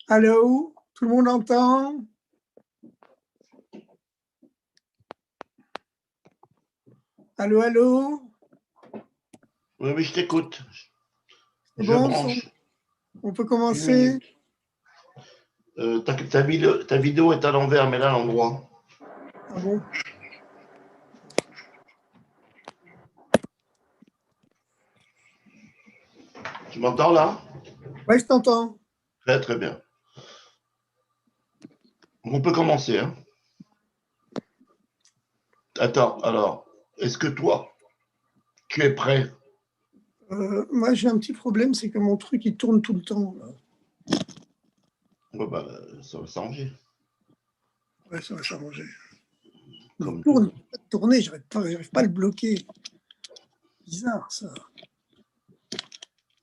Allô? Tout le monde entend? Allô, allô? Oui, oui, je t'écoute. C'est Je bon, branche. on peut Une commencer? minute. Ta vidéo est à l'envers, mais là, à l'endroit. Ah bon? Tu m'entends là? Oui, je t'entends. Très, très bien. On peut commencer, hein? Attends, alors, est-ce que toi, tu es prêt? Moi, j'ai un petit problème, c'est que mon truc, il tourne tout le temps, là. Ouais, bah, ça va s'arranger, Ouais, ça va s'arranger. Il comme tourne, tout. il peut pas tourner, j'arrive pas à le bloquer. Bizarre, ça.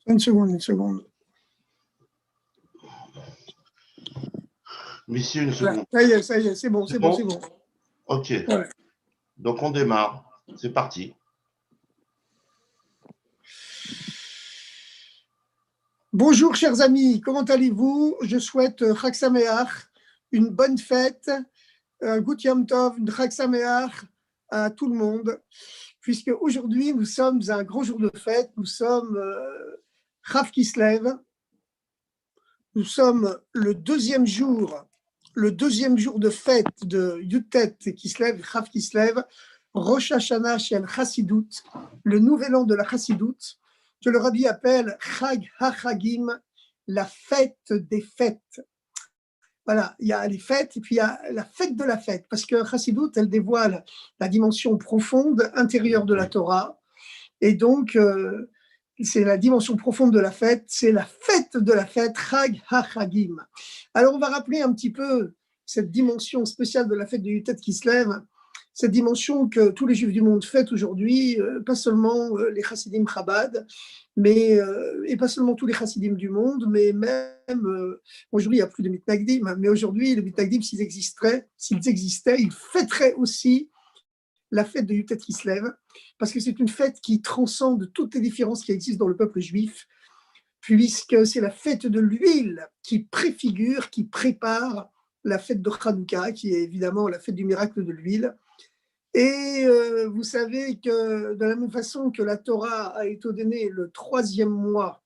Une seconde, une seconde. Messieurs, une Voilà, seconde. ça y est, c'est bon, C'est c'est bon, c'est bon? bon. Ok. Ouais. Donc, on démarre. C'est parti. Bonjour, chers amis, comment allez-vous? Je souhaite Chag Sameach, une bonne fête, Gut Yom Tov, une Chag Sameach à tout le monde, puisque aujourd'hui nous sommes un grand jour de fête, nous sommes Chav Kislev, nous sommes le deuxième jour de fête de Yutet Kislev, Chav Kislev, Rosh Hashanah Shel Chassidut, le nouvel an de la Chassidut, que le rabbi appelle Chag HaChagim, la fête des fêtes. Voilà, il y a les fêtes et puis il y a la fête de la fête, parce que Chassidut, elle dévoile la dimension profonde, intérieure de la Torah, et donc c'est la dimension profonde de la fête, c'est la fête de la fête, Chag HaChagim. Alors on va rappeler un petit peu cette dimension spéciale de la fête de Yutet qui se lève, cette dimension que tous les Juifs du monde fêtent aujourd'hui, pas seulement les Chassidim Chabad, mais, et pas seulement tous les Chassidim du monde, mais même, aujourd'hui il n'y a plus de Mitnagdim, mais aujourd'hui les Mitnagdim, s'ils existaient, ils fêteraient aussi la fête de Yutet Kislev, parce que c'est une fête qui transcende toutes les différences qui existent dans le peuple juif, puisque c'est la fête de l'huile qui préfigure, qui prépare la fête de Hanouka, qui est évidemment la fête du miracle de l'huile. Et vous savez que de la même façon que la Torah a été donnée le 3e mois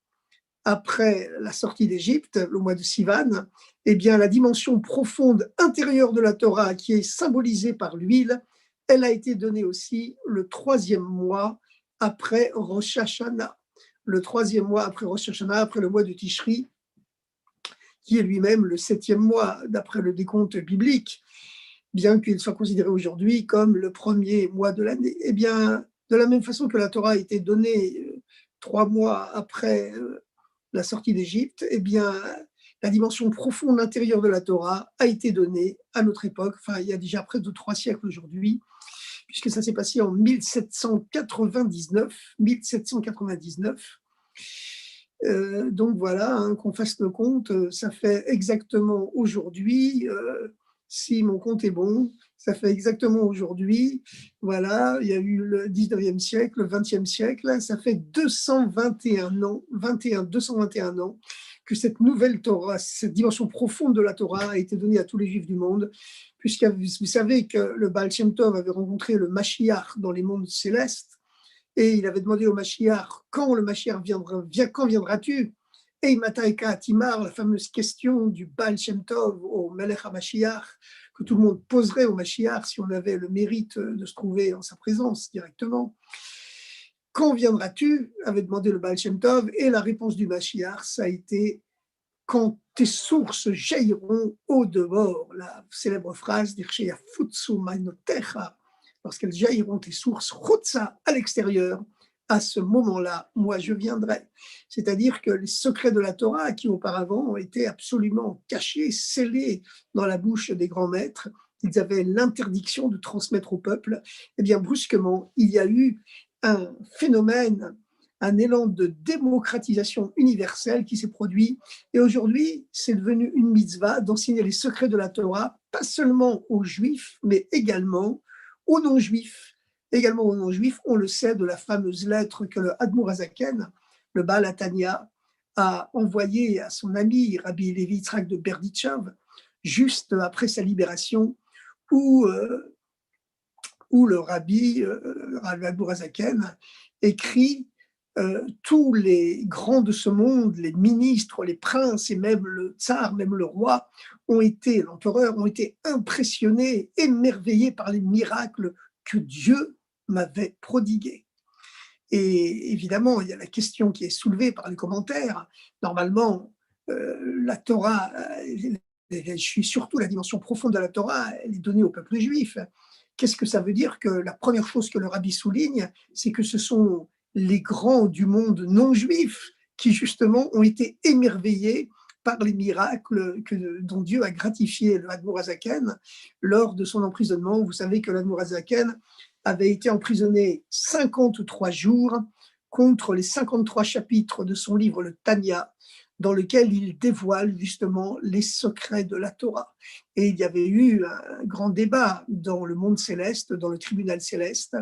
après la sortie d'Égypte, le mois de Sivan, eh bien la dimension profonde intérieure de la Torah, qui est symbolisée par l'huile, elle a été donnée aussi le 3e mois après Rosh Hashanah. Le 3e mois après Rosh Hashanah, après le mois de Tishri, qui est lui-même le 7e mois d'après le décompte biblique, bien qu'il soit considéré aujourd'hui comme le premier mois de l'année. Eh bien, de la même façon que la Torah a été donnée 3 mois après la sortie d'Égypte, eh bien, la dimension profonde intérieure de la Torah a été donnée à notre époque, enfin, il y a déjà près de 3 siècles aujourd'hui, puisque ça s'est passé en 1799. 1799. Donc voilà, hein, qu'on fasse le compte, ça fait exactement aujourd'hui, si mon compte est bon, ça fait exactement aujourd'hui, voilà, il y a eu le 19e siècle, le 20e siècle, ça fait 221 ans, 221 ans que cette nouvelle Torah, cette dimension profonde de la Torah a été donnée à tous les Juifs du monde, puisque vous savez que le Baal Shem Tov avait rencontré le Mashiach dans les mondes célestes, et il avait demandé au Mashiach, quand le Mashiach viendra, quand viendras-tu? Et Mataïka Timar, la fameuse question du Baal Shem Tov au Melech HaMashiach, que tout le monde poserait au Mashiach si on avait le mérite de se trouver en sa présence directement. Quand viendras-tu? Avait demandé le Baal Shem Tov, et la réponse du Mashiach, ça a été quand tes sources jailliront au dehors, la célèbre phrase d'Irshaya Futsu Mainotecha, lorsqu'elles jailliront tes sources, Chutza, à l'extérieur, à ce moment-là, moi je viendrai. C'est-à-dire que les secrets de la Torah, qui auparavant ont été absolument cachés, scellés dans la bouche des grands maîtres, ils avaient l'interdiction de transmettre au peuple, et bien brusquement, il y a eu un phénomène, un élan de démocratisation universelle qui s'est produit. Et aujourd'hui, c'est devenu une mitzvah d'enseigner les secrets de la Torah, pas seulement aux juifs, mais également aux non-juifs. Également aux non-juifs, on le sait de la fameuse lettre que le Admour Hazaken, le Baal Hatanya, a envoyé à son ami Rabbi Levi Yitzhak de Berditchev, juste après sa libération, où, où le Rabbi Admorazaken écrit tous les grands de ce monde, les ministres, les princes et même le tsar, même le roi, l'empereur, ont été impressionnés, émerveillés par les miracles que Dieu m'avait prodigués. Et évidemment, il y a la question qui est soulevée par les commentaires. Normalement, la Torah, je suis surtout la dimension profonde de la Torah, elle est donnée au peuple juif. Qu'est-ce que ça veut dire? Que la première chose que le rabbi souligne, c'est que ce sont les grands du monde non juif qui justement ont été émerveillés par les miracles dont Dieu a gratifié le Admorazaken lors de son emprisonnement. Vous savez que l'Admorazaken avait été emprisonné 53 jours contre les 53 chapitres de son livre le Tanya, dans lequel il dévoile justement les secrets de la Torah. Et il y avait eu un grand débat dans le monde céleste, dans le tribunal céleste,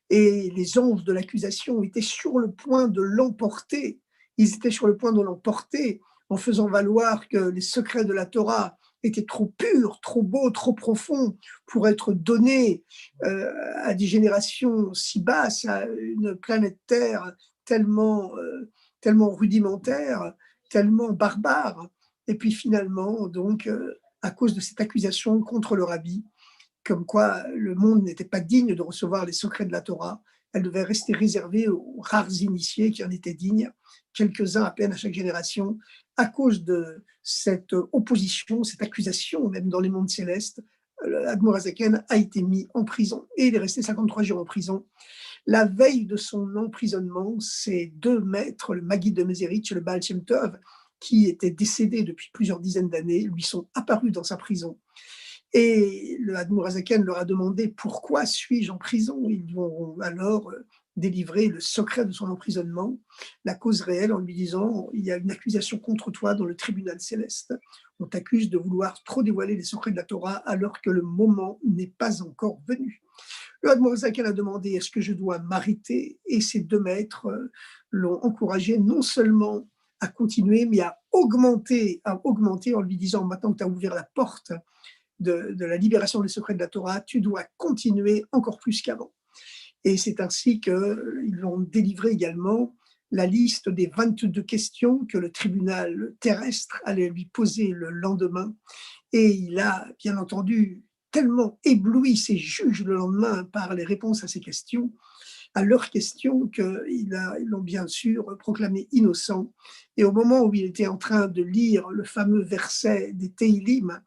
et les anges de l'accusation étaient sur le point de l'emporter. Ils étaient sur le point de l'emporter en faisant valoir que les secrets de la Torah étaient trop purs, trop beaux, trop profonds pour être donnés à des générations si basses, à une planète Terre tellement rudimentaire, tellement barbare. Et puis finalement, donc, à cause de cette accusation contre le rabbi, comme quoi le monde n'était pas digne de recevoir les secrets de la Torah, elle devait rester réservée aux rares initiés qui en étaient dignes, quelques-uns à peine à chaque génération. À cause de cette opposition, cette accusation, même dans les mondes célestes, Admorazaken a été mis en prison et il est resté 53 jours en prison. La veille de son emprisonnement, ses deux maîtres, le Maguid de Mézérich et le Baal Shem Tov, qui étaient décédés depuis plusieurs dizaines d'années, lui sont apparus dans sa prison. Et le Admorazaken leur a demandé pourquoi suis-je en prison. Ils lui ont alors délivré le secret de son emprisonnement, la cause réelle, en lui disant il y a une accusation contre toi dans le tribunal céleste. On t'accuse de vouloir trop dévoiler les secrets de la Torah alors que le moment n'est pas encore venu. Le Admorazaken a demandé est-ce que je dois m'arrêter, et ses deux maîtres l'ont encouragé non seulement à continuer, mais à augmenter en lui disant maintenant que tu as ouvert la porte de la libération des secrets de la Torah, tu dois continuer encore plus qu'avant. Et c'est ainsi qu'ils ont délivré également la liste des 22 questions que le tribunal terrestre allait lui poser le lendemain. Et il a, bien entendu, tellement ébloui ses juges le lendemain par les réponses à ces questions, à leurs questions, qu'ils l'ont bien sûr proclamé innocent. Et au moment où il était en train de lire le fameux verset des Teilim,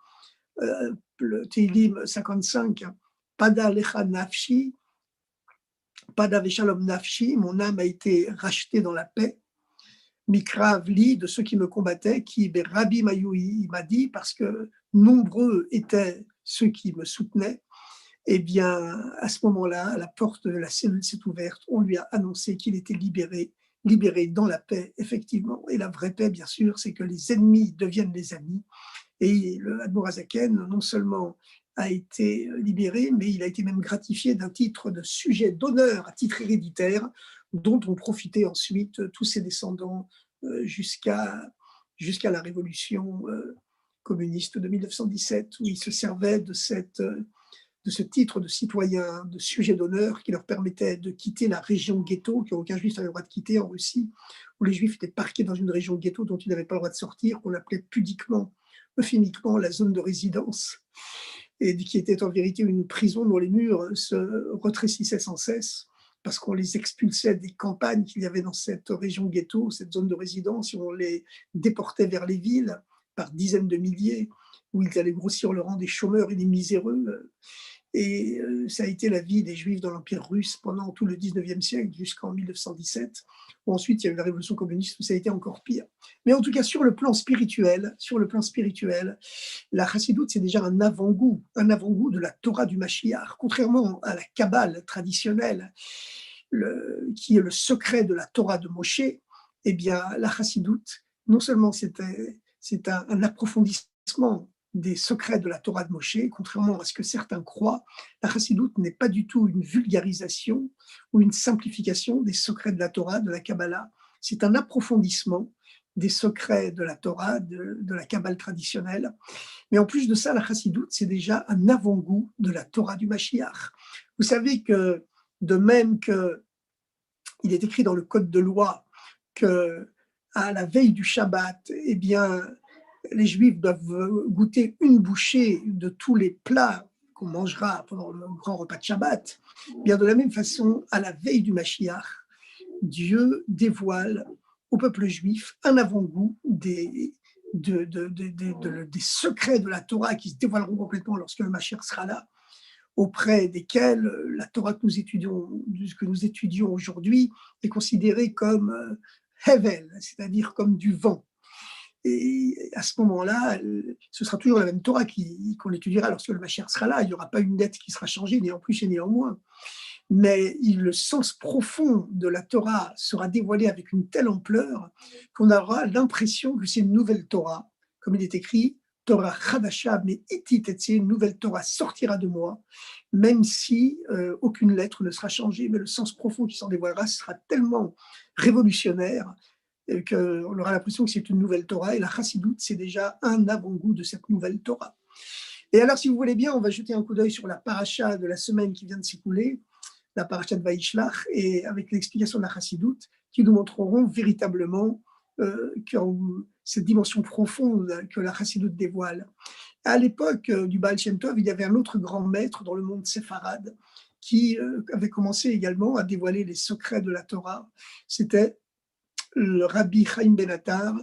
le Teilim 55, Pada lecha nafshi, Pada veshalom nafshi, mon âme a été rachetée dans la paix. Mikra Avli, de ceux qui me combattaient, qui Rabbi Mayoui, il m'a dit, parce que nombreux étaient ceux qui me soutenaient, eh bien, à ce moment-là, la porte de la cellule s'est ouverte, on lui a annoncé qu'il était libéré dans la paix, effectivement. Et la vraie paix, bien sûr, c'est que les ennemis deviennent les amis. Et le Admorazaken, non seulement a été libéré, mais il a été même gratifié d'un titre de sujet d'honneur à titre héréditaire, dont ont profité ensuite tous ses descendants jusqu'à la révolution communiste de 1917, où il se servait de ce titre de citoyen, de sujet d'honneur qui leur permettait de quitter la région ghetto, qu'aucun juif n'avait le droit de quitter en Russie, où les juifs étaient parqués dans une région ghetto dont ils n'avaient pas le droit de sortir, qu'on appelait pudiquement, euphémiquement, la zone de résidence, et qui était en vérité une prison dont les murs se retrécissaient sans cesse, parce qu'on les expulsait des campagnes qu'il y avait dans cette région ghetto, cette zone de résidence, et on les déportait vers les villes par dizaines de milliers, où ils allaient grossir le rang des chômeurs et des miséreux. Et ça a été la vie des Juifs dans l'Empire russe pendant tout le 19e siècle, jusqu'en 1917, où ensuite il y a eu la révolution communiste, où ça a été encore pire. Mais en tout cas, sur le plan spirituel, la chassidoute, c'est déjà un avant-goût de la Torah du Mashiach. Contrairement à la Kabbale traditionnelle, qui est le secret de la Torah de Moshe, eh bien, la chassidoute, non seulement c'est un approfondissement des secrets de la Torah de Moshe, contrairement à ce que certains croient, la chassidoute n'est pas du tout une vulgarisation ou une simplification des secrets de la Torah, de la Kabbalah. C'est un approfondissement des secrets de la Torah, de la Kabbale traditionnelle. Mais en plus de ça, la chassidoute, c'est déjà un avant-goût de la Torah du Mashiach. Vous savez que de même qu'il est écrit dans le Code de loi que à la veille du Shabbat, eh bien, les Juifs doivent goûter une bouchée de tous les plats qu'on mangera pendant le grand repas de Shabbat. Bien de la même façon, à la veille du Mashiach, Dieu dévoile au peuple juif un avant-goût des secrets de la Torah qui se dévoileront complètement lorsque le Mashiach sera là, auprès desquels la Torah que nous étudions aujourd'hui est considérée comme Hevel, c'est-à-dire comme du vent. Et à ce moment-là, ce sera toujours la même Torah qu'on étudiera lorsque le Mashiach sera là. Il n'y aura pas une lettre qui sera changée, ni en plus et ni en moins. Mais le sens profond de la Torah sera dévoilé avec une telle ampleur qu'on aura l'impression que c'est une nouvelle Torah. Comme il est écrit, Torah Chadasha, mais Itit Etzie, une nouvelle Torah sortira de moi, même si aucune lettre ne sera changée, mais le sens profond qui s'en dévoilera sera tellement révolutionnaire qu'on aura l'impression que c'est une nouvelle Torah, et la chassidoute, c'est déjà un avant-goût de cette nouvelle Torah. Et alors, si vous voulez bien, on va jeter un coup d'œil sur la paracha de la semaine qui vient de s'écouler, la paracha de Vaïshlach, et avec l'explication de la chassidoute, qui nous montreront véritablement cette dimension profonde que la chassidoute dévoile. À l'époque du Baal Shem Tov, il y avait un autre grand maître dans le monde séfarade qui avait commencé également à dévoiler les secrets de la Torah. C'était le Rabbi Chaim Ben Attar,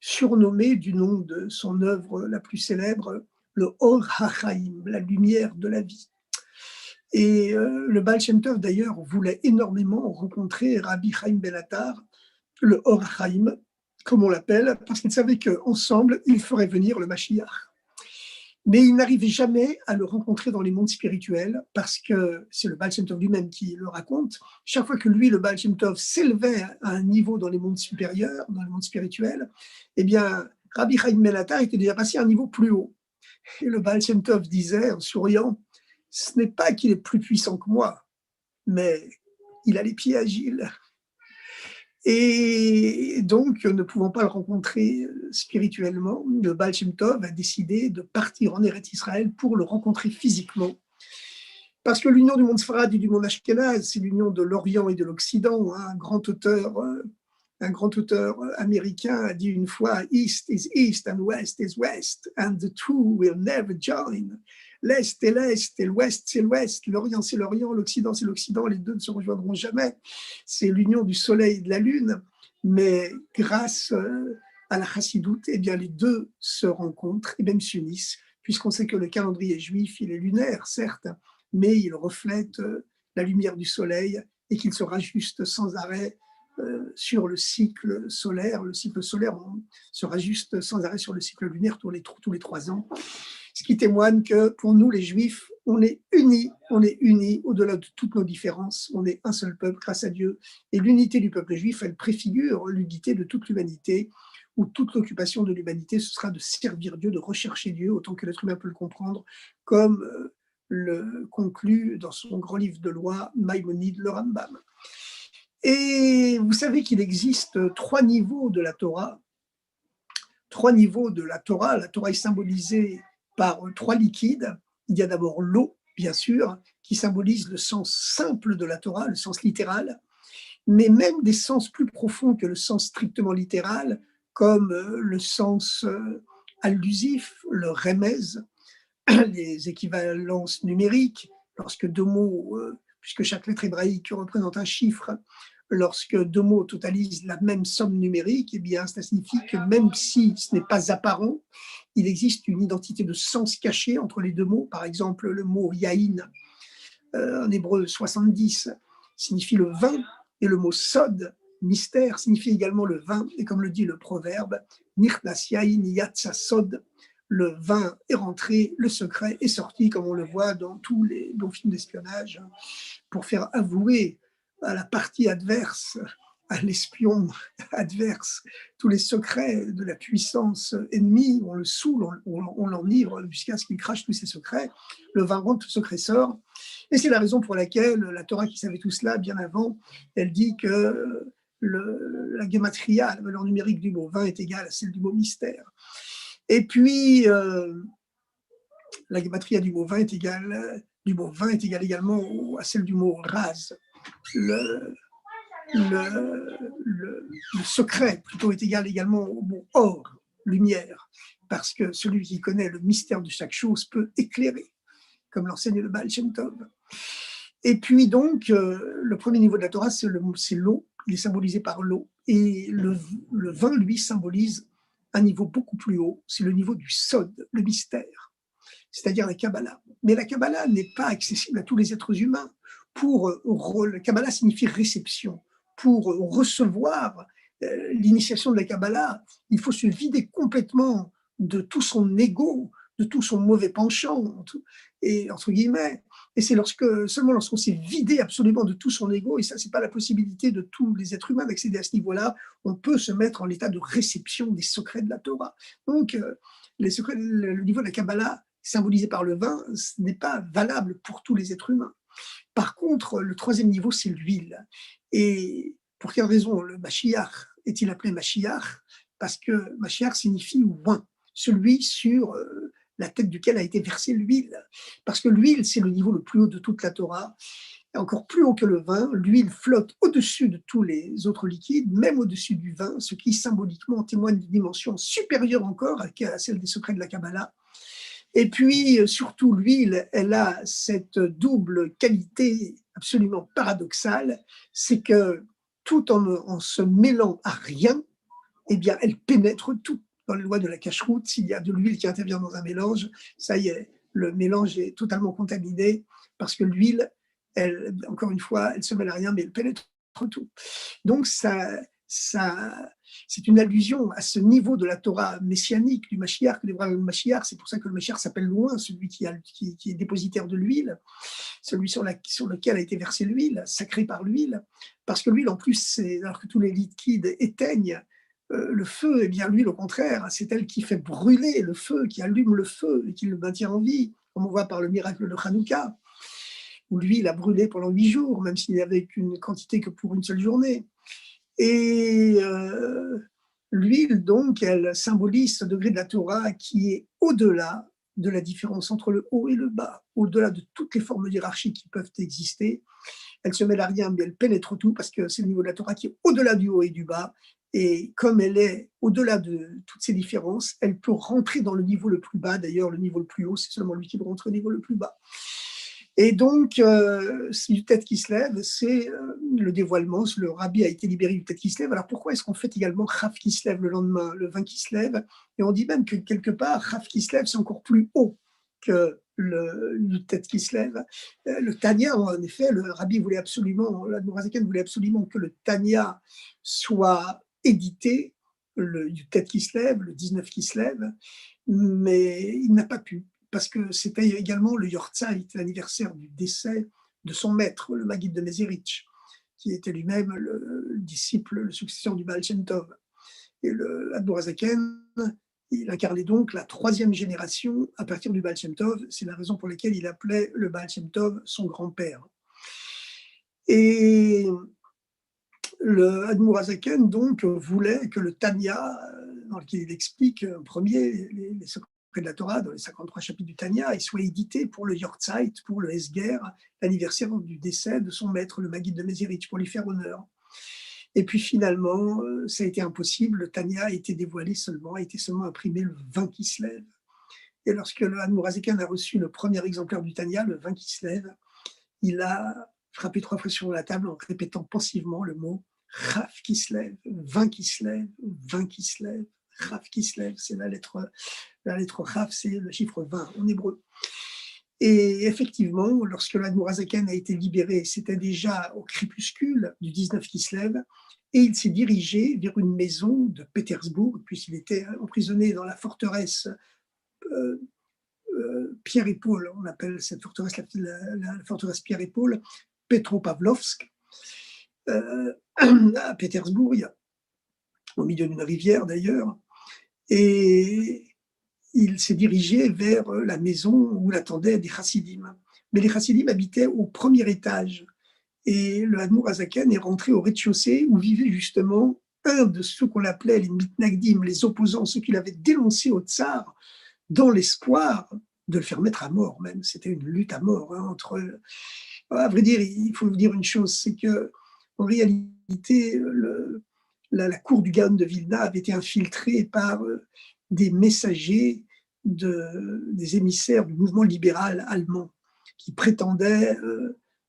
surnommé du nom de son œuvre la plus célèbre, le Or HaChaim, la lumière de la vie. Et le Baal Shem Tov, d'ailleurs, voulait énormément rencontrer Rabbi Chaim Ben Attar, le Or HaChaim, comme on l'appelle, parce qu'il savait qu'ensemble, il ferait venir le Mashiach. Mais il n'arrivait jamais à le rencontrer dans les mondes spirituels, parce que c'est le Baal Shem Tov lui-même qui le raconte. Chaque fois que lui, le Baal Shem Tov, s'élevait à un niveau dans les mondes supérieurs, dans les mondes spirituels, eh bien, Rabbi Chaim Ben Attar était déjà passé à un niveau plus haut. Et le Baal Shem Tov disait, en souriant, « Ce n'est pas qu'il est plus puissant que moi, mais il a les pieds agiles. » Et donc, ne pouvant pas le rencontrer spirituellement, le Baal Shem Tov a décidé de partir en Eretz Israël pour le rencontrer physiquement. Parce que l'union du monde Sfarad et du monde Ashkenaz, c'est l'union de l'Orient et de l'Occident. Un grand auteur américain a dit une fois « East is East and West is West, and the two will never join ». L'Est est l'Est et l'Ouest c'est l'Ouest, l'Orient c'est l'Orient, l'Occident c'est l'Occident, les deux ne se rejoindront jamais. C'est l'union du soleil et de la lune, mais grâce à la chassidoute, eh bien les deux se rencontrent et même s'unissent, puisqu'on sait que le calendrier juif, il est lunaire, certes, mais il reflète la lumière du soleil et qu'il se rajuste sans arrêt sur le cycle solaire. Le cycle solaire se rajuste sans arrêt sur le cycle lunaire tous les 3 ans. Ce qui témoigne que pour nous, les Juifs, on est unis au-delà de toutes nos différences. On est un seul peuple grâce à Dieu. Et l'unité du peuple juif, elle préfigure l'unité de toute l'humanité, où toute l'occupation de l'humanité, ce sera de servir Dieu, de rechercher Dieu, autant que l'être humain peut le comprendre, comme le conclut dans son grand livre de loi Maïmonide, le Rambam. Et vous savez qu'il existe 3 niveaux de la Torah. 3 niveaux de la Torah. La Torah est symbolisée par 3 liquides. Il y a d'abord l'eau, bien sûr, qui symbolise le sens simple de la Torah, le sens littéral, mais même des sens plus profonds que le sens strictement littéral, comme le sens allusif, le remez, les équivalences numériques, lorsque 2 mots, puisque chaque lettre hébraïque représente un chiffre, lorsque 2 mots totalisent la même somme numérique, eh bien, ça signifie que même si ce n'est pas apparent, il existe une identité de sens caché entre les 2 mots. Par exemple, le mot yaïn, en hébreu 70, signifie le vin, et le mot sod, mystère, signifie également le vin. Et comme le dit le proverbe, nichnas yaïn yatsa sod, le vin est rentré, le secret est sorti, comme on le voit dans tous les bons films d'espionnage, pour faire avouer à la partie adverse, à l'espion adverse, tous les secrets de la puissance ennemie. On le saoule, on l'enivre jusqu'à ce qu'il crache tous ses secrets. Le vin rentre, le secret sort. Et c'est la raison pour laquelle la Torah, qui savait tout cela bien avant, elle dit que la gematria, la valeur numérique du mot 20 est égale à celle du mot mystère. Et puis, la gematria du mot 20 est égale également à celle du mot raz. Le secret, plutôt, est égal également au mot or, lumière, parce que celui qui connaît le mystère de chaque chose peut éclairer, comme l'enseigne le Baal Shem Tov. Et puis donc, le premier niveau de la Torah, c'est l'eau, il est symbolisé par l'eau, et le vin, lui, symbolise un niveau beaucoup plus haut, c'est le niveau du Sod, le mystère, c'est-à-dire la Kabbalah. Mais la Kabbalah n'est pas accessible à tous les êtres humains. La Kabbalah signifie réception. Pour recevoir l'initiation de la Kabbalah, il faut se vider complètement de tout son ego, de tout son mauvais penchant, et entre guillemets. Et c'est seulement lorsqu'on s'est vidé absolument de tout son ego, et ça, c'est pas la possibilité de tous les êtres humains d'accéder à ce niveau-là, on peut se mettre en état de réception des secrets de la Torah. Donc, le niveau de la Kabbalah, symbolisé par le vin, ce n'est pas valable pour tous les êtres humains. Par contre, le troisième niveau, c'est l'huile. Et pour quelle raison le Mashiach est-il appelé Mashiach? Parce que Mashiach signifie oint, celui sur la tête duquel a été versée l'huile. Parce que l'huile, c'est le niveau le plus haut de toute la Torah, et encore plus haut que le vin. L'huile flotte au-dessus de tous les autres liquides, même au-dessus du vin, ce qui symboliquement témoigne d'une dimension supérieure encore à celle des secrets de la Kabbalah. Et puis, surtout, l'huile, elle a cette double qualité absolument paradoxale, c'est que tout en se mêlant à rien, eh bien, elle pénètre tout. Dans les lois de la cacheroute, s'il y a de l'huile qui intervient dans un mélange, ça y est, le mélange est totalement contaminé, parce que l'huile, encore une fois, elle se mêle à rien, mais elle pénètre tout. Donc, c'est une allusion à ce niveau de la Torah messianique du Mashiach, le Mashiach. C'est pour ça que le Mashiach s'appelle loin, celui qui est dépositaire de l'huile, celui sur lequel a été versée l'huile, sacré par l'huile, parce que l'huile, en plus, alors que tous les liquides éteignent le feu, et bien l'huile, au contraire, c'est elle qui fait brûler le feu, qui allume le feu et qui le maintient en vie, comme on voit par le miracle de Hanouka, où l'huile a brûlé pendant 8 jours, même s'il n'y avait qu'une quantité que pour une seule journée. Et l'huile, donc, elle symbolise ce degré de la Torah qui est au-delà de la différence entre le haut et le bas, au-delà de toutes les formes hiérarchiques qui peuvent exister. Elle se mêle à rien, mais elle pénètre tout, parce que c'est le niveau de la Torah qui est au-delà du haut et du bas. Et comme elle est au-delà de toutes ces différences, elle peut rentrer dans le niveau le plus bas. D'ailleurs, le niveau le plus haut, c'est seulement lui qui peut rentrer au niveau le plus bas. Et donc, Yutet qui se lève, c'est le dévoilement. Le rabbi a été libéré, Yutet qui se lève. Alors pourquoi est-ce qu'on fait également Chaf qui se lève le lendemain, le 20 qui se lève? Et on dit même que quelque part, Chaf qui se lève, c'est encore plus haut que le Yutet qui se lève. Le Tanya, en effet, le rabbi voulait absolument, l'Admorazaken voulait absolument que le Tanya soit édité, le Yutet qui se lève, le 19 qui se lève, mais il n'a pas pu, parce que c'était également le Yortzeit, l'anniversaire du décès de son maître, le Maguid de Mezerich, qui était lui-même le disciple, le successeur du Baal Shem Tov. Et le Admorazaken, il incarnait donc la troisième génération à partir du Baal Shem Tov. C'est la raison pour laquelle il appelait le Baal Shem Tov son grand-père. Et le Admorazaken donc voulait que le Tanya, dans lequel il explique en premier les secrets de la Torah, dans les 53 chapitres du Tanya, il soit édité pour le Yortzeit, pour le Esger, l'anniversaire du décès de son maître, le Maguid de Mezerich, pour lui faire honneur. Et puis finalement, ça a été impossible, le Tanya a été dévoilé seulement, a été seulement imprimé le 20 qui se lève. Et lorsque le Admorazaken a reçu le premier exemplaire du Tanya, le 20 qui se lève, il a frappé 3 fois sur la table en répétant pensivement le mot Chaf qui se lève, 20 qui se lève, 20 qui se lève, Chaf qui se lève, c'est la lettre Chaf, c'est le chiffre 20 en hébreu. Et effectivement, lorsque l'Admorazaken a été libéré, c'était déjà au crépuscule du 19 qui se lève, et il s'est dirigé vers une maison de Pétersbourg, puisqu'il était emprisonné dans la forteresse Pierre et Paul, on appelle cette forteresse la forteresse Pierre et Paul, Petropavlovsk, à Pétersbourg, au milieu d'une rivière d'ailleurs, et il s'est dirigé vers la maison où l'attendaient des chassidim. Mais les chassidim habitaient au premier étage, Et le Admour Azaken est rentré au rez-de-chaussée où vivait justement un de ceux qu'on appelait les mitnagdim, les opposants, ceux qu'il avait dénoncés au tsar, dans l'espoir de le faire mettre à mort même. C'était une lutte à mort entre... À vrai dire, il faut vous dire une chose, c'est que en réalité, la cour du Gaon de Vilna avait été infiltrée par des messagers des émissaires du mouvement libéral allemand qui prétendaient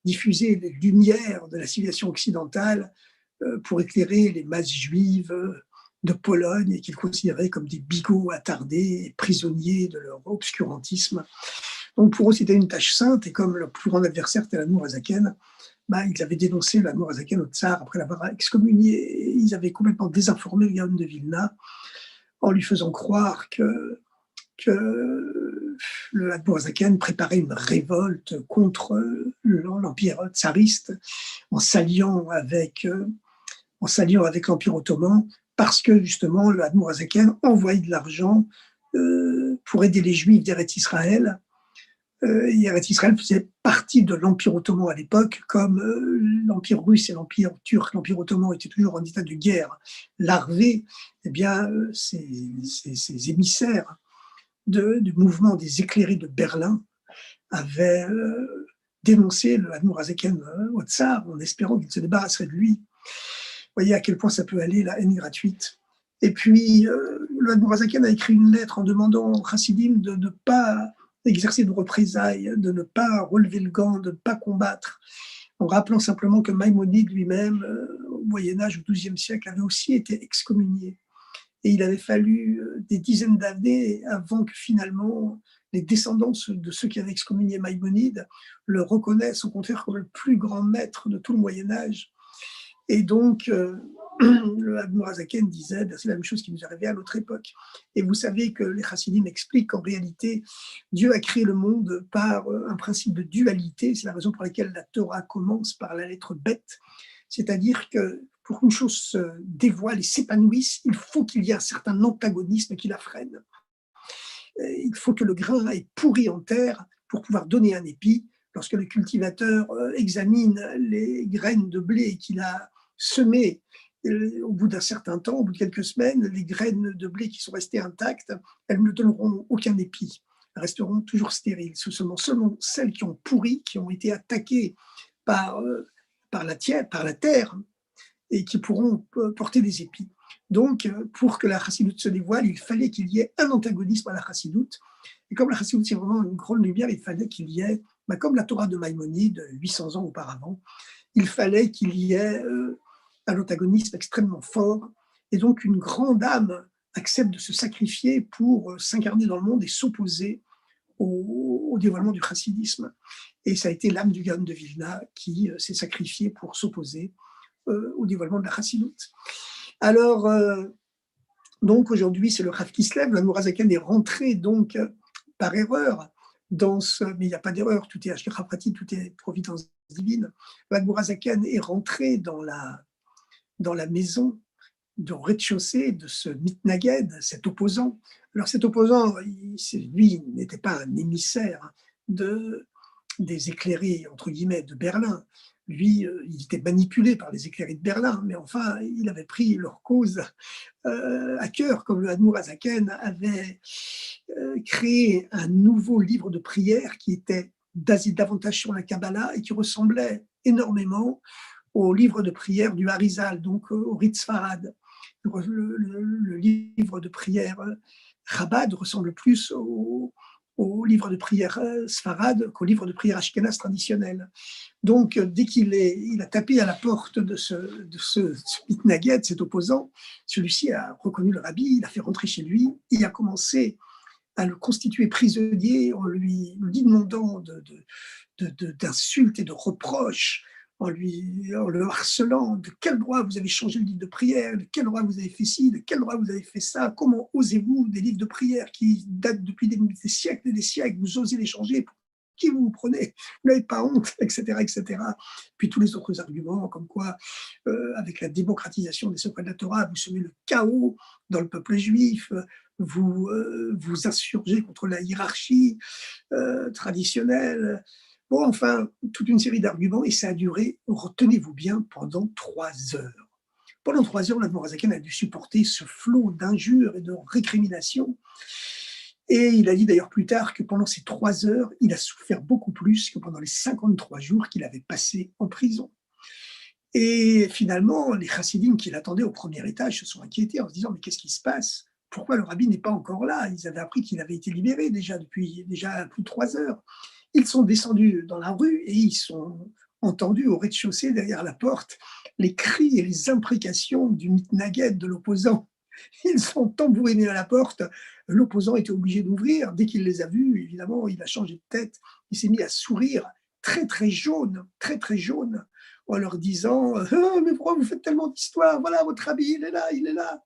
diffuser les lumières de la civilisation occidentale pour éclairer les masses juives de Pologne et qu'ils considéraient comme des bigots attardés et prisonniers de leur obscurantisme. Donc pour eux, c'était une tâche sainte, et comme leur plus grand adversaire était l'Admour Azaken, ils avaient dénoncé l'Admour Azaken au tsar après l'avoir excommunié. Ils avaient complètement désinformé le Gaon de Vilna en lui faisant croire que l'Admour Azaken préparait une révolte contre l'Empire tsariste en s'alliant avec l'Empire ottoman, parce que justement l'Admour Azaken envoyait de l'argent pour aider les Juifs d'Eretz Israël. Eretz Israël faisait partie de l'Empire ottoman à l'époque, comme l'Empire russe et l'Empire turc. L'Empire ottoman était toujours en état de guerre larvée. Eh bien, ces émissaires du mouvement des éclairés de Berlin avaient dénoncé le Admour Azaken au tsar en espérant qu'il se débarrasserait de lui. Vous voyez à quel point ça peut aller, la haine gratuite. Et puis, le Admour Azaken a écrit une lettre en demandant aux chassidim de ne pas exercer de représailles, de ne pas relever le gant, de ne pas combattre, en rappelant simplement que Maïmonide lui-même, au Moyen-Âge, au XIIe siècle, avait aussi été excommunié. Et il avait fallu des dizaines d'années avant que finalement les descendants de ceux qui avaient excommunié Maïmonide le reconnaissent au contraire comme le plus grand maître de tout le Moyen-Âge. Et donc, le Admour Azaken disait, c'est la même chose qui nous est arrivée à notre époque. Et vous savez que les chassidim expliquent qu'en réalité, Dieu a créé le monde par un principe de dualité. C'est la raison pour laquelle la Torah commence par la lettre Bet. C'est-à-dire que pour qu'une chose se dévoile et s'épanouisse, il faut qu'il y ait un certain antagonisme qui la freine. Il faut que le grain ait pourri en terre pour pouvoir donner un épi. Lorsque le cultivateur examine les graines de blé qu'il a semées, au bout d'un certain temps, au bout de quelques semaines, les graines de blé qui sont restées intactes, elles ne donneront aucun épi, elles resteront toujours stériles. Ce sont seulement celles qui ont pourri, qui ont été attaquées par la terre, et qui pourront porter des épis. Donc, pour que la chassidoute se dévoile, il fallait qu'il y ait un antagonisme à la chassidoute. Et comme la chassidoute, c'est vraiment une grande lumière, il fallait qu'il y ait, comme la Torah de Maïmonide, 800 ans auparavant, il fallait qu'il y ait un antagonisme extrêmement fort. Et donc, une grande âme accepte de se sacrifier pour s'incarner dans le monde et s'opposer au dévoilement du chassidisme. Et ça a été l'âme du Gaon de Vilna qui s'est sacrifiée pour s'opposer au dévoilement de la chassidoute. Alors, donc aujourd'hui, c'est le Rav qui se lève. L'Admour Azaken est rentré donc par erreur mais il n'y a pas d'erreur, tout est Hashgacha Pratit, tout est providence divine. L'Admour Azaken est rentré dans la maison du rez-de-chaussée de ce mitnaged, cet opposant. Alors cet opposant, lui, n'était pas un émissaire des éclairés, entre guillemets, de Berlin. Lui, il était manipulé par les éclairés de Berlin, mais enfin, il avait pris leur cause à cœur, comme le Admour Azaken avait créé un nouveau livre de prière qui était davantage sur la Kabbalah et qui ressemblait énormément au livre de prière du Harizal, donc au Ritz Farad. Le livre de prière Chabad ressemble plus au livre de prière Sfarad qu'au livre de prière Ashkenaz traditionnel. Donc, dès il a tapé à la porte de ce mitnaged, cet opposant, celui-ci a reconnu le rabbi, il l'a fait rentrer chez lui, il a commencé à le constituer prisonnier en lui demandant d'insultes et de reproches, en le harcelant. De quel droit vous avez changé le livre de prière? De quel droit vous avez fait ci? De quel droit vous avez fait ça? Comment osez-vous des livres de prière qui datent depuis des siècles et des siècles, vous osez les changer? Qui vous prenez? Vous n'avez pas honte, etc., etc. Puis tous les autres arguments, comme quoi, avec la démocratisation des secrets de la Torah, vous semez le chaos dans le peuple juif, vous insurgez contre la hiérarchie traditionnelle, Bon, enfin, toute une série d'arguments, et ça a duré, retenez-vous bien, pendant 3 heures. Pendant 3 heures, l'Admorazaken a dû supporter ce flot d'injures et de récriminations. Et il a dit d'ailleurs plus tard que pendant ces 3 heures, il a souffert beaucoup plus que pendant les 53 jours qu'il avait passés en prison. Et finalement, les chassidim qui l'attendaient au premier étage se sont inquiétés en se disant « Mais qu'est-ce qui se passe? Pourquoi le rabbi n'est pas encore là ?» Ils avaient appris qu'il avait été libéré déjà depuis déjà plus de 3 heures. Ils sont descendus dans la rue et ils sont entendus au rez-de-chaussée, derrière la porte, les cris et les imprécations du mitnaged, de l'opposant. Ils sont tambourinés à la porte. L'opposant était obligé d'ouvrir. Dès qu'il les a vus, évidemment, il a changé de tête. Il s'est mis à sourire, très, très jaune, en leur disant « Ah, mais pourquoi vous faites tellement d'histoires? Voilà, votre rabbi, il est là, il est là !»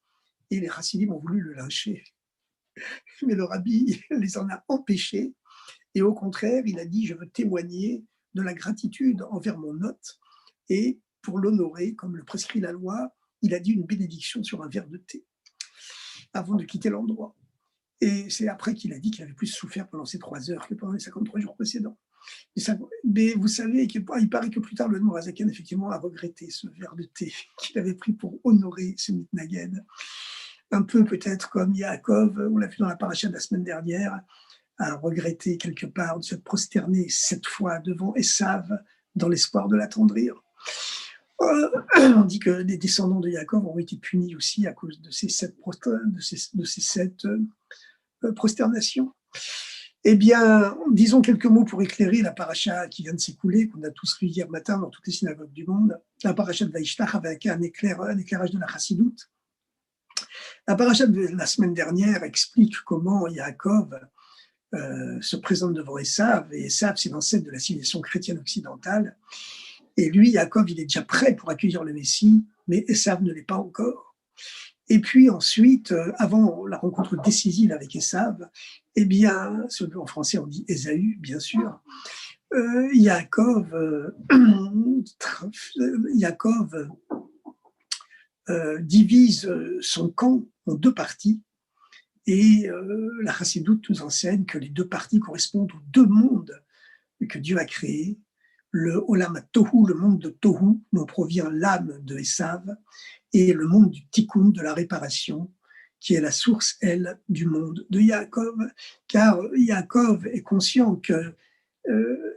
Et les chassidim ont voulu le lyncher. Mais le rabbi les en a empêchés. Et au contraire, il a dit « Je veux témoigner de la gratitude envers mon hôte. » Et pour l'honorer, comme le prescrit la loi, il a dit une bénédiction sur un verre de thé avant de quitter l'endroit. Et c'est après qu'il a dit qu'il avait plus souffert pendant ces 3 heures que pendant les 53 jours précédents. Mais vous savez, il paraît que plus tard, le Morazaken, effectivement, a regretté ce verre de thé qu'il avait pris pour honorer ce mitnaged. Un peu peut-être comme Yaakov, on l'a vu dans la paracha de la semaine dernière, a regretté quelque part de se prosterner 7 fois devant Esav dans l'espoir de l'attendrir. On dit que les descendants de Yaakov ont été punis aussi à cause de ces 7 prosternations. Eh bien, disons quelques mots pour éclairer la paracha qui vient de s'écouler, qu'on a tous lu hier matin dans toutes les synagogues du monde, la paracha de Vaishlach avec un éclairage de la chassidoute. La paracha de la semaine dernière explique comment Yaakov se présente devant Esav, et Esav, c'est l'ancêtre de la civilisation chrétienne occidentale. Et lui, Yaakov, il est déjà prêt pour accueillir le Messie, mais Esav ne l'est pas encore. Et puis ensuite, avant la rencontre décisive avec Esav, eh bien, en français on dit Ésaü, bien sûr, Yaakov divise son camp en 2 parties, et la chassidoute nous enseigne que les 2 parties correspondent aux 2 mondes que Dieu a créés. Le Olam Tohu, le monde de Tohu, dont provient l'âme de Esav, et le monde du Tikkun, de la réparation, qui est la source, elle, du monde de Yaakov. Car Yaakov est conscient que,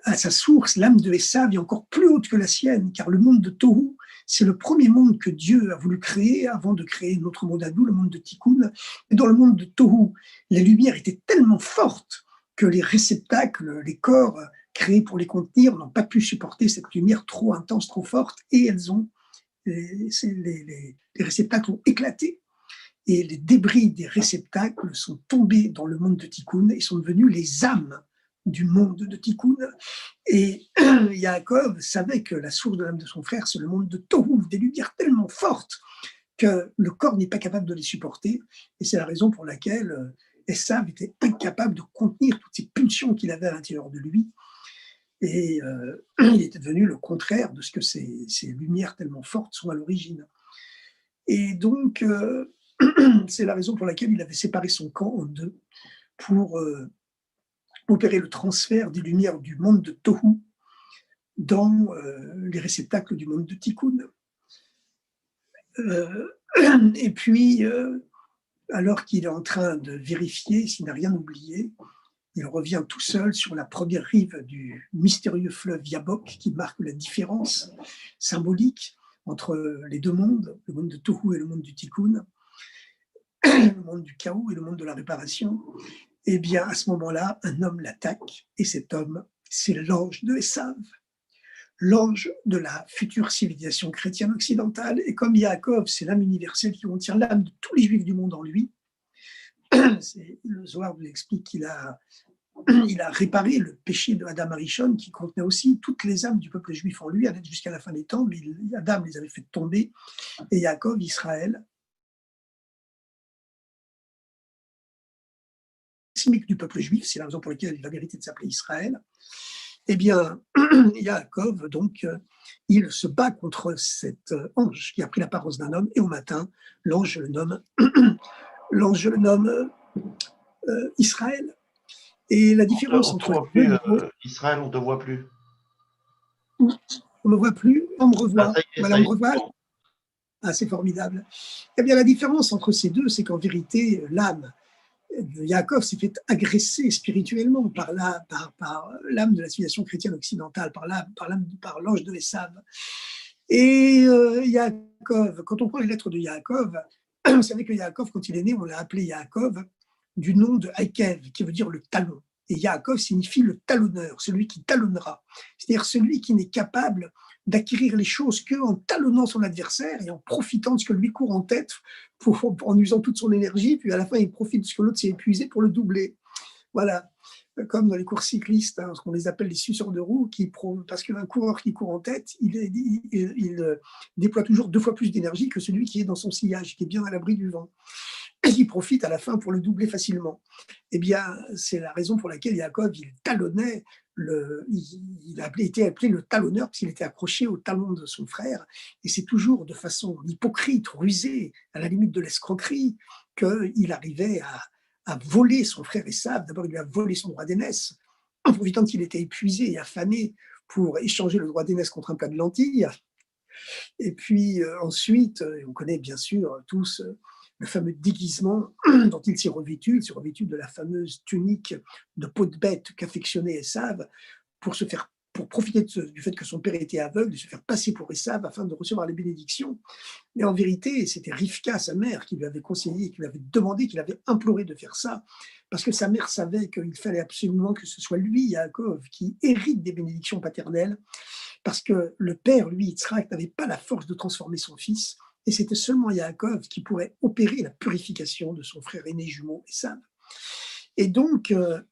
à sa source, l'âme de Esav est encore plus haute que la sienne, car le monde de Tohu, c'est le premier monde que Dieu a voulu créer avant de créer notre monde à nous, le monde de Tikkun. Et dans le monde de Tohu, les lumières étaient tellement fortes que les réceptacles, les corps créés pour les contenir, n'ont pas pu supporter cette lumière trop intense, trop forte, et les réceptacles ont éclaté. Et les débris des réceptacles sont tombés dans le monde de Tikkun et sont devenus les âmes du monde de Tikkun. Et Yaakov savait que la source de l'âme de son frère, c'est le monde de Tohu, des lumières tellement fortes que le corps n'est pas capable de les supporter. Et c'est la raison pour laquelle Esav était incapable de contenir toutes ces pulsions qu'il avait à l'intérieur de lui. Et il était devenu le contraire de ce que ces lumières tellement fortes sont à l'origine. Et donc, c'est la raison pour laquelle il avait séparé son camp en 2 pour opérer le transfert des lumières du monde de Tohu dans les réceptacles du monde de Tikkun. Et puis, alors qu'il est en train de vérifier s'il n'a rien oublié, il revient tout seul sur la première rive du mystérieux fleuve Yabok qui marque la différence symbolique entre les 2 mondes, le monde de Tohu et le monde du Tikkun, le monde du chaos et le monde de la réparation. Eh bien, à ce moment-là, un homme l'attaque, et cet homme, c'est l'ange de Esav, l'ange de la future civilisation chrétienne occidentale. Et comme Yaakov, c'est l'âme universelle qui contient l'âme de tous les juifs du monde en lui, le Zohar nous explique qu'il a réparé le péché de Adam Arishon, qui contenait aussi toutes les âmes du peuple juif en lui, jusqu'à la fin des temps, mais Adam les avait fait tomber, et Yaakov, Israël, du peuple juif, c'est la raison pour laquelle il a mérité de s'appeler Israël. Eh bien, Yaakov, donc, il se bat contre cet ange qui a pris l'apparence d'un homme, et au matin, l'ange le nomme Israël. Et la différence entre Israël, on ne te voit plus. On ne me voit plus, on me revoit. ça y est, Voilà, ça on y me est. revoit. Ah, c'est formidable. Eh bien, la différence entre ces deux, c'est qu'en vérité, l'âme de Yaakov s'est fait agresser spirituellement par l'âme de la civilisation chrétienne occidentale, par l'ange de Esav. Et Yaakov, quand on prend les lettres de Yaakov, vous savez que Yaakov, quand il est né, on l'a appelé Yaakov du nom de Akev, qui veut dire le talon. Et Yaakov signifie le talonneur, celui qui talonnera. C'est-à-dire celui qui n'est capable d'acquérir les choses qu'en talonnant son adversaire et en profitant de ce que lui court en tête, en usant toute son énergie, puis à la fin, il profite de ce que l'autre s'est épuisé pour le doubler. Voilà, comme dans les courses cyclistes, ce qu'on les appelle les suceurs de roues, parce qu'un coureur qui court en tête, il déploie toujours 2 fois plus d'énergie que celui qui est dans son sillage, qui est bien à l'abri du vent. Et il profite à la fin pour le doubler facilement. Eh bien, c'est la raison pour laquelle Yaakov, il talonnait, il a été appelé le talonneur, parce qu'il était accroché au talon de son frère. Et c'est toujours de façon hypocrite, rusée, à la limite de l'escroquerie, qu'il arrivait à voler son frère Esav. D'abord, il lui a volé son droit d'aînesse, en profitant qu'il était épuisé et affamé pour échanger le droit d'aînesse contre un plat de lentilles. Et puis ensuite, on connaît bien sûr tous le fameux déguisement dont il s'est revêtu. Il s'est revêtu de la fameuse tunique de peau de bête qu'affectionnait Esav pour profiter du fait que son père était aveugle, de se faire passer pour Esav afin de recevoir les bénédictions. Mais en vérité, c'était Rivka, sa mère, qui lui avait conseillé, qui lui avait demandé, qui l'avait imploré de faire ça, parce que sa mère savait qu'il fallait absolument que ce soit lui, Yaakov, qui hérite des bénédictions paternelles, parce que le père, lui, Yitzhak, n'avait pas la force de transformer son fils, et c'était seulement Yaakov qui pourrait opérer la purification de son frère aîné jumeau Esav. Et donc, le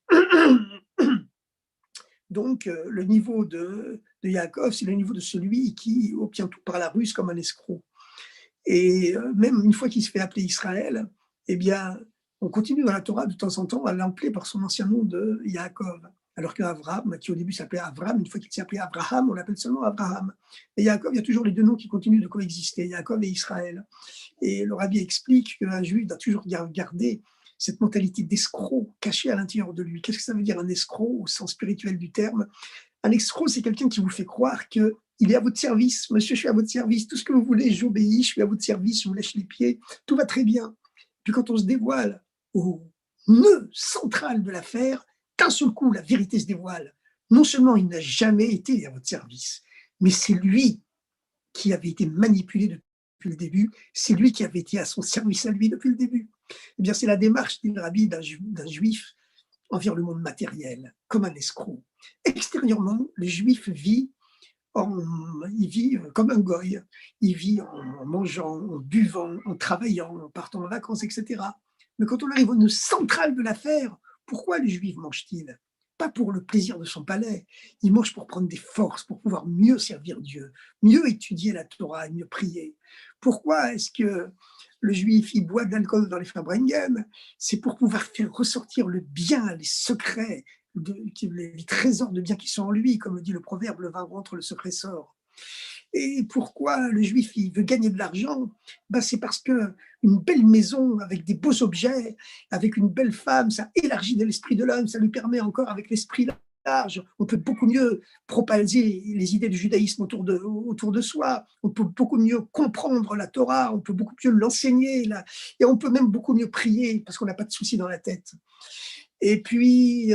niveau de Yaakov, c'est le niveau de celui qui obtient tout par la ruse comme un escroc. Et même une fois qu'il se fait appeler Israël, eh bien, on continue dans la Torah de temps en temps à l'appeler par son ancien nom de Yaakov. Alors qu'Abraham, qui au début s'appelait Avram, une fois qu'il s'est appelé Abraham, on l'appelle seulement Abraham. Et Yaakov, il y a toujours les deux noms qui continuent de coexister, Yaakov et Israël. Et le rabbi explique qu'un juif doit toujours garder cette mentalité d'escroc cachée à l'intérieur de lui. Qu'est-ce que ça veut dire un escroc au sens spirituel du terme? Un escroc, c'est quelqu'un qui vous fait croire qu'il est à votre service. Monsieur, je suis à votre service. Tout ce que vous voulez, j'obéis, je suis à votre service, je vous lèche les pieds. Tout va très bien. Puis quand on se dévoile au nœud central de l'affaire, d'un seul coup, la vérité se dévoile. Non seulement il n'a jamais été à votre service, mais c'est lui qui avait été manipulé depuis le début, c'est lui qui avait été à son service à lui depuis le début. Eh bien, c'est la démarche, dit le rabbi, d'un juif envers le monde matériel, comme un escroc. Extérieurement, le juif vit comme un goy. Il vit en mangeant, en buvant, en travaillant, en partant en vacances, etc. Mais quand on arrive au nœud central de l'affaire, pourquoi le juif mange-t-il? Pas pour le plaisir de son palais. Il mange pour prendre des forces, pour pouvoir mieux servir Dieu, mieux étudier la Torah et mieux prier. Pourquoi est-ce que le juif, il boit de l'alcool dans les Fabringen? C'est pour pouvoir faire ressortir le bien, les secrets, les trésors de biens qui sont en lui, comme le dit le proverbe, le vin rentre, le secret sort. Et pourquoi le juif il veut gagner de l'argent? C'est parce que une belle maison avec des beaux objets, avec une belle femme, ça élargit l'esprit de l'homme, ça lui permet encore avec l'esprit large, on peut beaucoup mieux propager les idées du judaïsme autour de soi, on peut beaucoup mieux comprendre la Torah, on peut beaucoup mieux l'enseigner, et on peut même beaucoup mieux prier parce qu'on n'a pas de soucis dans la tête. Et puis,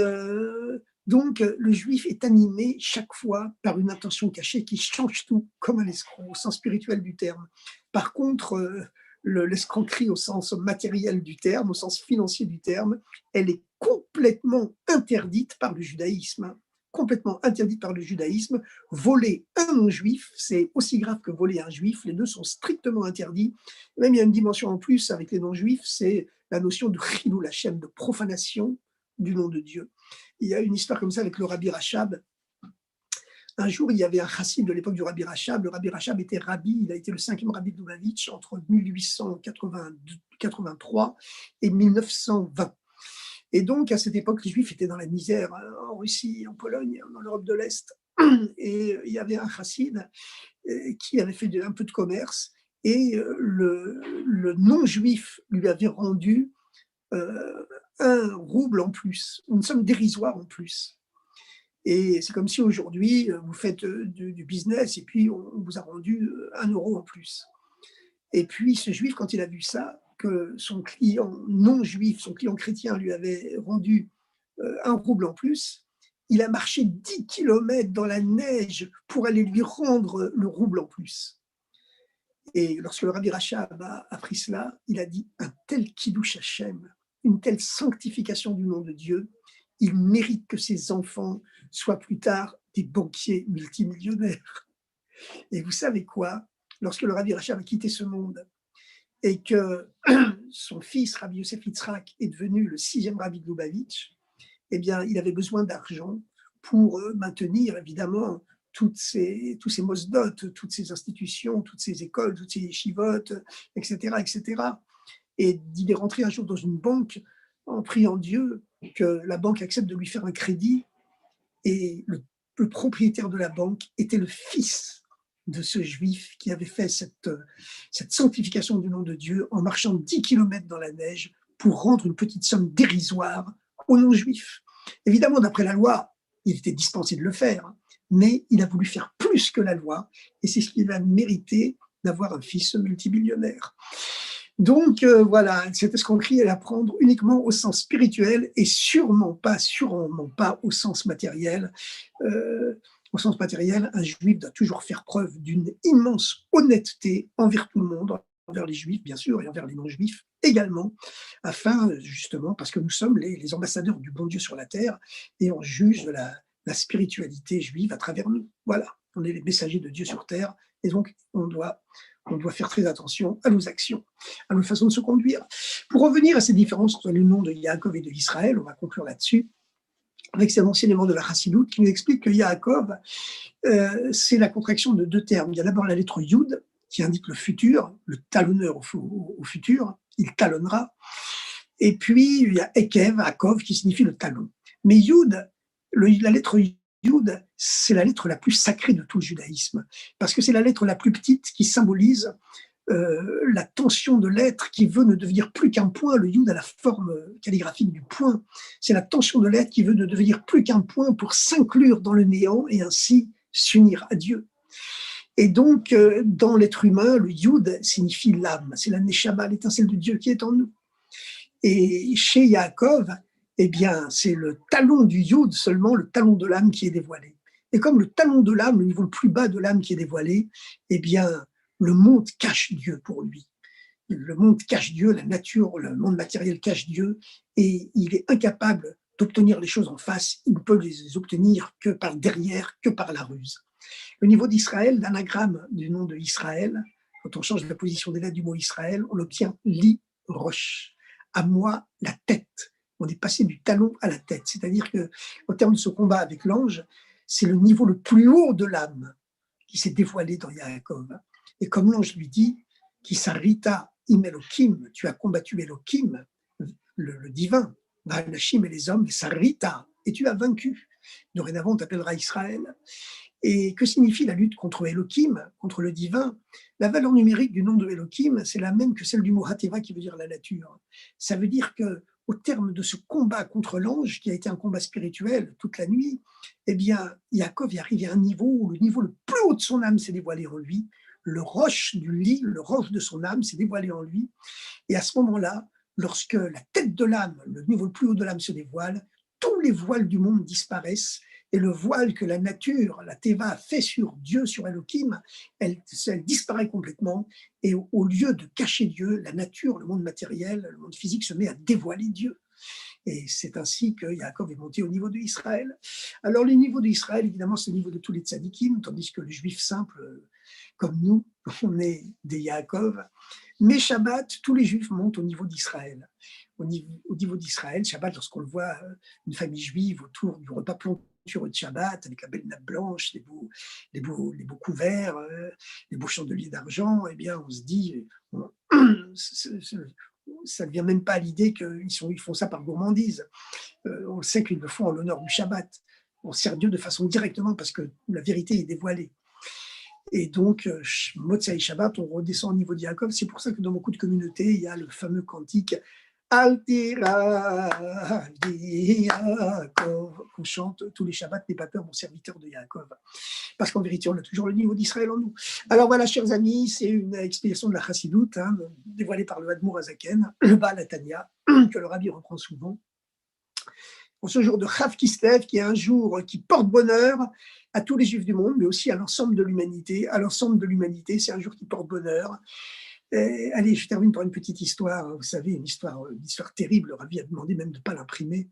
donc, le juif est animé chaque fois par une intention cachée qui change tout, comme un escroc, au sens spirituel du terme. Par contre, l'escroquerie au sens matériel du terme, au sens financier du terme, elle est complètement interdite par le judaïsme. Complètement interdite par le judaïsme. Voler un non-juif, c'est aussi grave que voler un juif. Les deux sont strictement interdits. Même il y a une dimension en plus avec les non-juifs, c'est la notion de chilul Hashem, de profanation du nom de Dieu. Il y a une histoire comme ça avec le Rabbi Rachab. Un jour, il y avait un chassid de l'époque du Rabbi Rachab. Le Rabbi Rachab était rabbi, il a été le 5e rabbi de Lubavitch entre 1883 et 1920. Et donc, à cette époque, les Juifs étaient dans la misère en Russie, en Pologne, dans l'Europe de l'Est. Et il y avait un chassid qui avait fait un peu de commerce et le non-juif lui avait rendu 1 rouble en plus, une somme dérisoire en plus. Et c'est comme si aujourd'hui, vous faites du business et puis on vous a rendu 1 € en plus. Et puis ce juif, quand il a vu ça, que son client non juif, son client chrétien lui avait rendu 1 rouble en plus, il a marché 10 kilomètres dans la neige pour aller lui rendre le rouble en plus. Et lorsque le Rabbi Rachab a appris cela, il a dit: un tel Kiddush Hashem, une telle sanctification du nom de Dieu, il mérite que ses enfants soient plus tard des banquiers multimillionnaires. Et vous savez quoi? Lorsque le Rabbi Rachab a quitté ce monde et que son fils, Rabbi Yosef Yitzhak, est devenu le 6e Rabbi de Lubavitch, eh bien, il avait besoin d'argent pour maintenir, évidemment, tous ces mosdot, toutes ces institutions, toutes ces écoles, toutes ces yeshivot, etc., etc. Et il est rentré un jour dans une banque en priant Dieu que la banque accepte de lui faire un crédit. Et le propriétaire de la banque était le fils de ce juif qui avait fait cette sanctification du nom de Dieu en marchant 10 kilomètres dans la neige pour rendre une petite somme dérisoire aux non-juifs. Évidemment, d'après la loi, il était dispensé de le faire, mais il a voulu faire plus que la loi, et c'est ce qui va mériter d'avoir un fils multimillionnaire. Donc voilà, cette escroquerie, elle est à prendre uniquement au sens spirituel et sûrement pas au sens matériel. Au sens matériel, un juif doit toujours faire preuve d'une immense honnêteté envers tout le monde, envers les juifs bien sûr et envers les non-juifs également, afin justement, parce que nous sommes les ambassadeurs du bon Dieu sur la terre et on juge de la spiritualité juive à travers nous. Voilà, on est les messagers de Dieu sur terre et donc on doit faire très attention à nos actions, à nos façons de se conduire. Pour revenir à ces différences entre le nom de Yaakov et de Israël, on va conclure là-dessus, avec cet enseignement de la Chassidoute qui nous explique que Yaakov, c'est la contraction de 2 termes. Il y a d'abord la lettre Yud, qui indique le futur, le talonneur au futur, il talonnera. Et puis, il y a Ekev, Akov, qui signifie le talon. Mais Yud, la lettre Yud, c'est la lettre la plus sacrée de tout le judaïsme, parce que c'est la lettre la plus petite qui symbolise la tension de l'être qui veut ne devenir plus qu'un point. Le Yud a la forme calligraphique du point. C'est la tension de l'être qui veut ne devenir plus qu'un point pour s'inclure dans le néant et ainsi s'unir à Dieu. Et donc, dans l'être humain, le Yud signifie l'âme. C'est la Neshama, l'étincelle de Dieu qui est en nous. Et chez Yaakov, eh bien, c'est le talon du Yud seulement, le talon de l'âme qui est dévoilé. Et comme le talon de l'âme, le niveau le plus bas de l'âme qui est dévoilé, eh bien, le monde cache Dieu pour lui. Le monde cache Dieu, la nature, le monde matériel cache Dieu, et il est incapable d'obtenir les choses en face. Il ne peut les obtenir que par derrière, que par la ruse. Le niveau d'Israël, l'anagramme du nom de Israël, quand on change la position des lettres du mot Israël, on obtient li roche. À moi, la tête. On est passé du talon à la tête. C'est-à-dire qu'au terme de ce combat avec l'ange, c'est le niveau le plus haut de l'âme qui s'est dévoilé dans Yaakov. Et comme l'ange lui dit, qui s'arrita im Elohim, tu as combattu Elohim, le divin, Vanashim et les hommes, s'arrita, et tu as vaincu. Dorénavant, on t'appellera Israël. Et que signifie la lutte contre Elohim, contre le divin? La valeur numérique du nom de Elohim, c'est la même que celle du mot Hateva qui veut dire la nature. Ça veut dire que au terme de ce combat contre l'ange, qui a été un combat spirituel toute la nuit, eh bien, Yaakov est arrivé à un niveau où le niveau le plus haut de son âme s'est dévoilé en lui, le roche du lit, le roche de son âme s'est dévoilé en lui, et à ce moment-là, lorsque la tête de l'âme, le niveau le plus haut de l'âme se dévoile, tous les voiles du monde disparaissent, et le voile que la nature, la Teva, fait sur Dieu, sur Elohim, elle disparaît complètement, et au lieu de cacher Dieu, la nature, le monde matériel, le monde physique se met à dévoiler Dieu. Et c'est ainsi que Yaakov est monté au niveau de Israël. Alors le niveau d'Israël, évidemment, c'est le niveau de tous les tzadikim, tandis que le juif simple, comme nous, on est des Yaakov. Mais Shabbat, tous les juifs montent au niveau d'Israël. Au niveau d'Israël, Shabbat, lorsqu'on le voit, une famille juive autour du repas plantureux de Shabbat, avec la belle nappe blanche, les beaux couverts, les beaux chandeliers d'argent, eh bien, on se dit, ça ne vient même pas à l'idée qu'ils font ça par gourmandise. On sait qu'ils le font en l'honneur du Shabbat. On sert Dieu de façon directement parce que la vérité est dévoilée. Et donc, Motsai Shabbat, on redescend au niveau de Yaakov. C'est pour ça que dans beaucoup de communautés, il y a le fameux cantique Altira Yaakov, qu'on chante tous les Shabbats, n'aie pas peur, mon serviteur de Yaakov. Parce qu'en vérité, on a toujours le niveau d'Israël en nous. Alors voilà, chers amis, c'est une explication de la Chassidoute, dévoilée par le Admour Azaken, le Baal Atania, que le Rabbi reprend souvent. Pour ce jour de Chav Kislev, qui est un jour qui porte bonheur à tous les Juifs du monde, mais aussi à l'ensemble de l'humanité. À l'ensemble de l'humanité, c'est un jour qui porte bonheur. Allez, je termine par une petite histoire. Vous savez, une histoire terrible. Le Rabbi a demandé même de ne pas l'imprimer.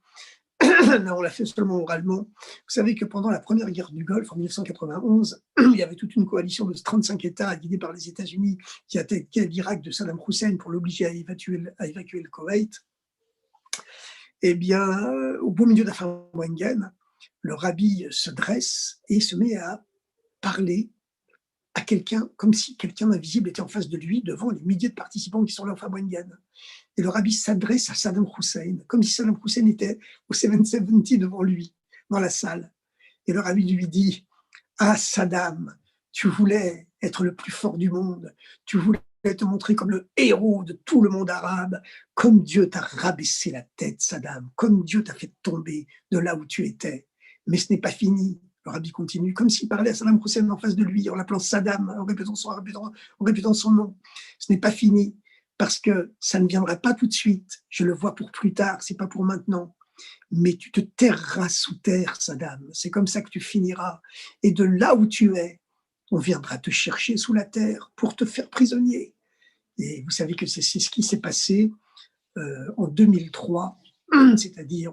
Là, on l'a fait seulement oralement. Vous savez que pendant la première guerre du Golfe, en 1991, il y avait toute une coalition de 35 États guidés par les États-Unis qui attaquaient l'Irak de Saddam Hussein pour l'obliger à évacuer le Koweït. Eh bien, au beau milieu d'Afar-Wengen, le Rabbi se dresse et se met à parler à quelqu'un, comme si quelqu'un d'invisible était en face de lui, devant les milliers de participants qui sont là au Afar-Wengen. Et le Rabbi s'adresse à Saddam Hussein, comme si Saddam Hussein était au 770 devant lui, dans la salle. Et le Rabbi lui dit, « Ah Saddam, tu voulais être le plus fort du monde, tu voulais te montrer comme le héros de tout le monde arabe, comme Dieu t'a rabaissé la tête, Saddam, comme Dieu t'a fait tomber de là où tu étais. Mais ce n'est pas fini. » Le Rabbi continue, comme s'il parlait à Saddam Hussein en face de lui, en l'appelant Saddam, en répétant son nom. Ce n'est pas fini, parce que ça ne viendra pas tout de suite. Je le vois pour plus tard, c'est pas pour maintenant. Mais tu te terreras sous terre, Saddam. C'est comme ça que tu finiras. Et de là où tu es, on viendra te chercher sous la terre pour te faire prisonnier. Et vous savez que c'est ce qui s'est passé en 2003, c'est-à-dire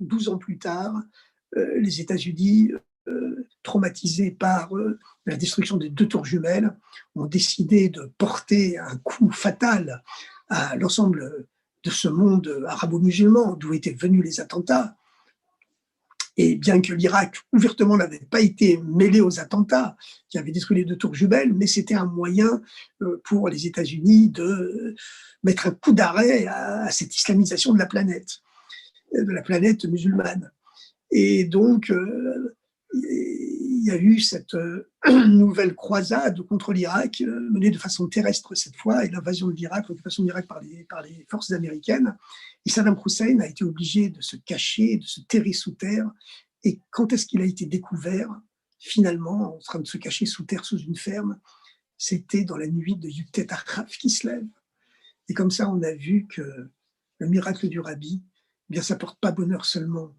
12 ans plus tard. Les États-Unis, traumatisés par la destruction des 2 tours jumelles, ont décidé de porter un coup fatal à l'ensemble de ce monde arabo-musulman d'où étaient venus les attentats. Et bien que l'Irak, ouvertement, n'avait pas été mêlé aux attentats qui avaient détruit les 2 tours jumelles, mais c'était un moyen pour les États-Unis de mettre un coup d'arrêt à cette islamisation de la planète musulmane. Et donc, il y a eu cette nouvelle croisade contre l'Irak, menée de façon terrestre cette fois, et l'invasion de l'Irak, l'occupation de l'Irak par les forces américaines. Et Saddam Hussein a été obligé de se cacher, de se terrer sous terre. Et quand est-ce qu'il a été découvert, finalement, en train de se cacher sous terre, sous une ferme? C'était dans la nuit de Yutet Chav Kislev. Et comme ça, on a vu que le miracle du Rabbi, eh bien, ça ne porte pas bonheur seulement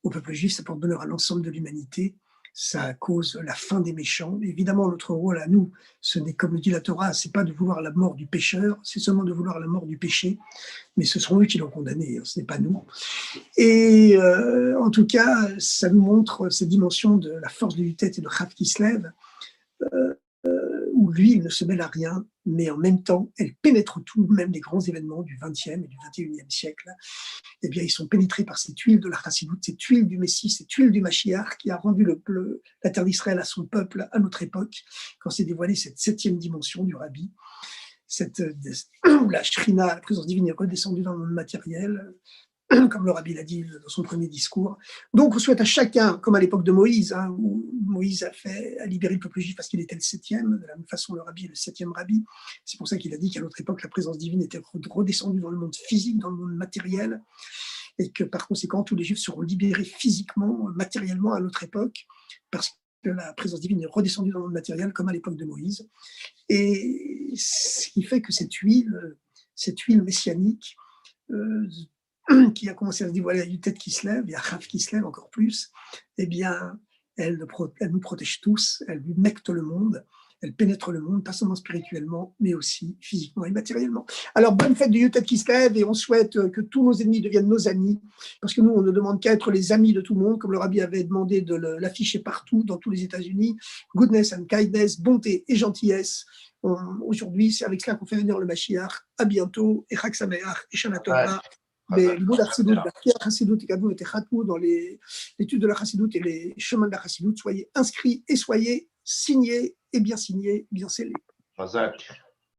au peuple juif, ça porte bonheur à l'ensemble de l'humanité, ça cause la fin des méchants. Évidemment, notre rôle à nous, ce n'est, comme le dit la Torah, c'est pas de vouloir la mort du pécheur, c'est seulement de vouloir la mort du péché, mais ce seront eux qui l'ont condamné, ce n'est pas nous. Et en tout cas, ça nous montre cette dimension de la force de Yutet et de Chav Kislev, où lui, il ne se mêle à rien, mais en même temps, elle pénètre tout, même les grands événements du XXe et du XXIe siècle. Eh bien, ils sont pénétrés par cette huile de la Chassidoute, cette huile du Messie, cette huile du Mashiach qui a rendu la terre d'Israël à son peuple à notre époque, quand s'est dévoilée cette 7e dimension du Rabbi, où la Shrina, la présence divine, est redescendue dans le monde matériel, comme le Rabbi l'a dit dans son premier discours. Donc, on souhaite à chacun, comme à l'époque de Moïse, où Moïse a libéré le peuple juif parce qu'il était le 7e, de la même façon, le Rabbi est le 7e Rabbi. C'est pour ça qu'il a dit qu'à notre époque, la présence divine était redescendue dans le monde physique, dans le monde matériel, et que par conséquent, tous les Juifs seront libérés physiquement, matériellement à notre époque, parce que la présence divine est redescendue dans le monde matériel, comme à l'époque de Moïse. Et ce qui fait que cette huile messianique, qui a commencé à se dévoiler à Yutet Kislev et à Chav Kislev encore plus, eh bien, elle nous protège tous, elle humecte le monde, elle pénètre le monde, pas seulement spirituellement, mais aussi physiquement et matériellement. Alors, bonne fête de Yutet Kislev, et on souhaite que tous nos ennemis deviennent nos amis, parce que nous, on ne demande qu'à être les amis de tout le monde, comme le Rabbi avait demandé de l'afficher partout, dans tous les États-Unis. Goodness and kindness, bonté et gentillesse. Aujourd'hui, c'est avec cela qu'on fait venir le Mashiach. À bientôt, et Chag Sameach, et Shana Tova. Mais dans l'étude de la Chassidoute et les chemins de la Chassidoute, soyez inscrits et soyez signés et bien scellés. Razak.